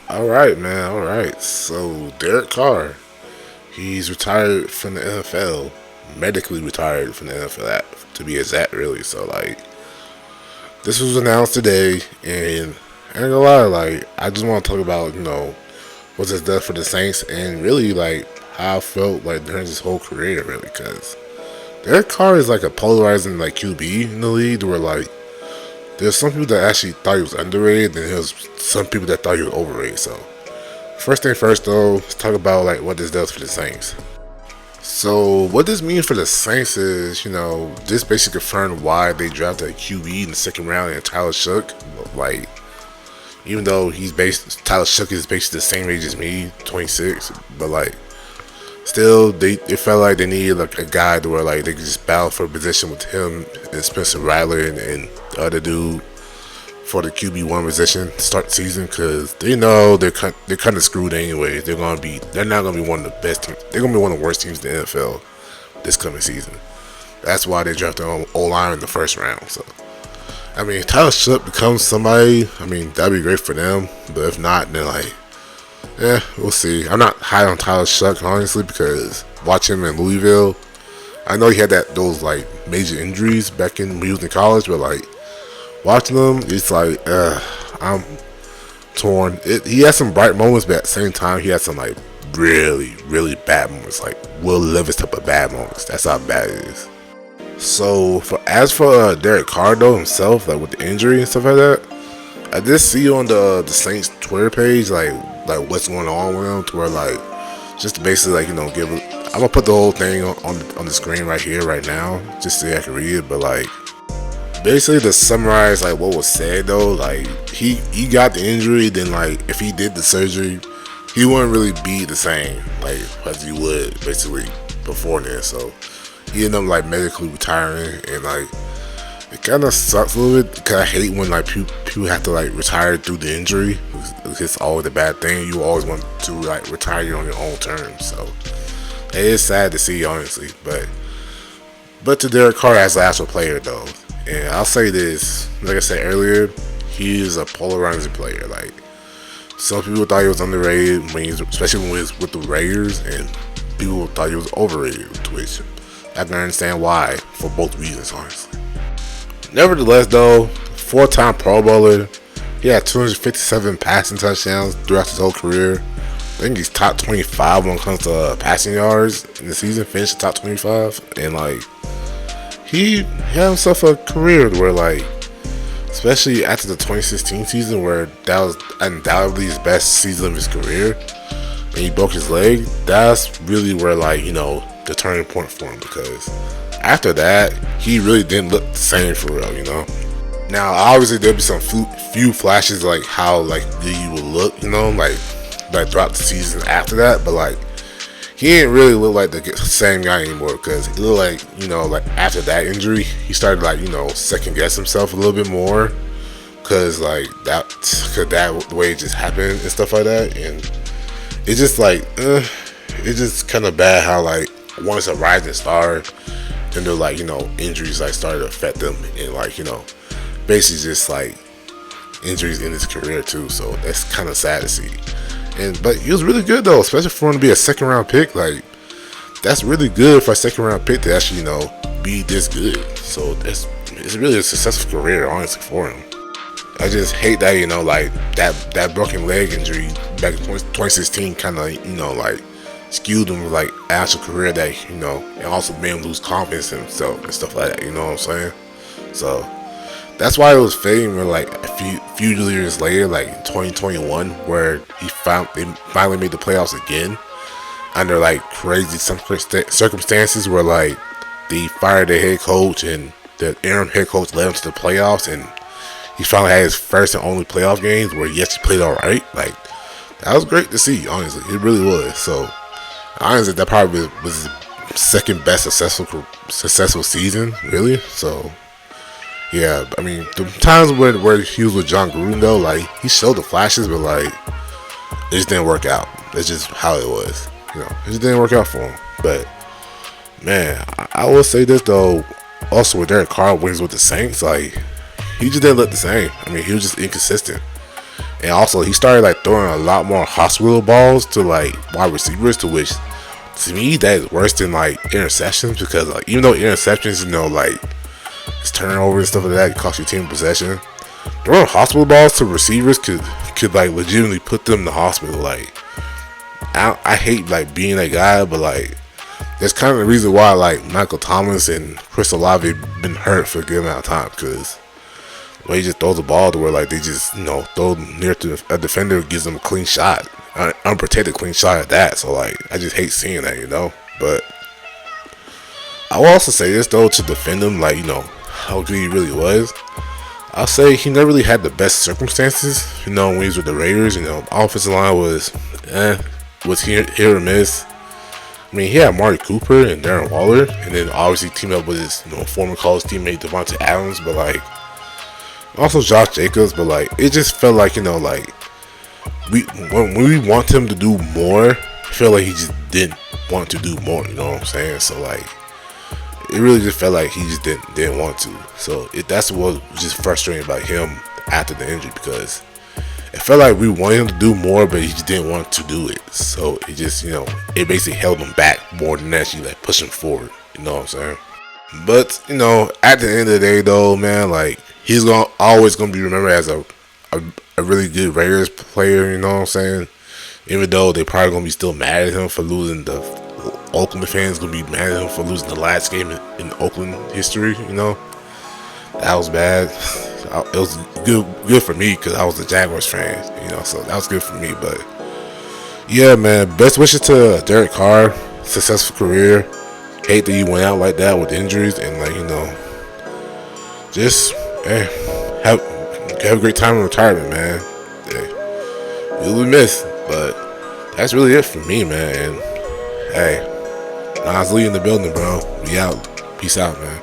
All right, man. All right. So Derek Carr, he's retired from the NFL, medically retired from the NFL, to be exact. Really. So like, this was announced today, and I ain't gonna lie, like, I just want to talk about what's this done for the Saints, and really like how I felt like during his whole career, really, because Derek Carr is like a polarizing like QB in the league, where like there's some people that actually thought he was underrated, and there's some people that thought he was overrated. So first thing first, though, let's talk about like what this does for the Saints. So what this means for the Saints is, this basically confirmed why they drafted a QB in the second round and Tyler Shook. Like, even though Tyler Shook is basically the same age as me, 26, but like, still they felt like they needed like a guy to where like they could just battle for a position with him and Spencer Rattler and the other dude for the QB1 position to start the season, because they know they're kind of screwed anyway. They're not gonna be one of the best teams. They're gonna be one of the worst teams in the NFL this coming season. That's why they drafted O-line in the first round. So I mean, Tyler Shook becomes somebody. I mean, that'd be great for them. But if not, then like, we'll see. I'm not high on Tyler Shook, honestly, because watching him in Louisville, I know he had those like major injuries back when he was in college, but like watching him, it's like I'm torn. He had some bright moments, but at the same time, he had some like really, really bad moments, like Will Levis type of bad moments. That's how bad it is. So as for Derek Carr though himself, like with the injury and stuff like that, I did see on the Saints Twitter page like what's going on with him, to where like just to basically like give. I'm gonna put the whole thing on the screen right here right now, just so I can read it. But like, basically to summarize like what was said though, like he got the injury, then like if he did the surgery, he wouldn't really be the same like as he would basically before then. So he ended up like medically retiring, and like it kind of sucks a little bit, because I hate when like people have to like retire through the injury. It's always a bad thing. You always want to like retire on your own terms. So it is sad to see, honestly. But to Derek Carr as an actual player though, and I'll say this, like I said earlier, he is a polarizing player. Like, some people thought he was underrated especially when he was with the Raiders, and people thought he was overrated, which I can understand why, for both reasons, honestly. Nevertheless, though, four-time Pro Bowler, he had 257 passing touchdowns throughout his whole career. I think he's top 25 when it comes to passing yards in the season, finished top 25, and like, he had himself a career where like, especially after the 2016 season, where that was undoubtedly his best season of his career, and he broke his leg. That's really where like the turning point for him, because after that he really didn't look the same for real. Now obviously there'll be some few flashes like how like he would look, like throughout the season after that, but like he didn't really look like the same guy anymore, because it looked like like after that injury he started like second guess himself a little bit more, because like that the way it just happened and stuff like that, and it's just like it's just kind of bad how like once a rising star, then they're like injuries like started to affect them, and like basically just like injuries in his career too. So that's kind of sad to see. But he was really good though, especially for him to be a second round pick. Like, that's really good for a second round pick to actually be this good. So it's really a successful career, honestly, for him. I just hate that like that broken leg injury back in 2016 kind of like skewed him like actual career, that and also made him lose confidence in himself and stuff like that. You know what I'm saying? So that's why it was fading when like a few years later, like in 2021, where they finally made the playoffs again under like crazy circumstances, where like they fired their head coach and the interim head coach led him to the playoffs, and he finally had his first and only playoff games where he actually played all right. Like, that was great to see, honestly. It really was. So honestly, that probably was his second best successful season, really. So yeah, I mean, the times where he was with John Gruden though, like he showed the flashes, but like it just didn't work out. That's just how it was. It just didn't work out for him. But man, I will say this though, also with Derek Carr when he was with the Saints, like he just didn't look the same. I mean, he was just inconsistent. And also, he started like throwing a lot more hospital balls to like wide receivers, to which to me that is worse than like interceptions, because like even though interceptions, like it's turnover and stuff like that, it costs your team possession. Throwing hospital balls to receivers could like legitimately put them in the hospital. Like I hate like being that guy, but like that's kind of the reason why like Michael Thomas and Chris Olave been hurt for a good amount of time, because when he just throws the ball to where like they just throw near to a defender, gives them a clean shot, unprotected clean shot at that. So like I just hate seeing that. But I will also say this though, to defend him, like how good he really was. I'll say he never really had the best circumstances. When he was with the Raiders, offensive line was here or miss. I mean, he had Marty Cooper and Darren Waller, and then obviously teamed up with his former college teammate Devontae Adams, but like also Josh Jacobs. But like it just felt like like when we want him to do more, I feel like he just didn't want to do more. You know what I'm saying? So like it really just felt like he just didn't want to. So that's what was just frustrating about him after the injury, because it felt like we wanted him to do more, but he just didn't want to do it. So it just it basically held him back more than actually like pushing forward. You know what I'm saying? But at the end of the day though, man, like he's always gonna be remembered as a really good Raiders player. You know what I'm saying? Even though they probably gonna be still mad at him for losing, the Oakland fans gonna be mad at him for losing the last game in Oakland history. That was bad. It was good for me because I was a Jaguars fan. So that was good for me. But yeah, man, best wishes to Derek Carr, successful career. Hate that he went out like that with injuries, and like just have a great time in retirement, man. You'll be missed, but that's really it for me, man. And hey, Nas Lee in the building, bro. We out. Peace out, man.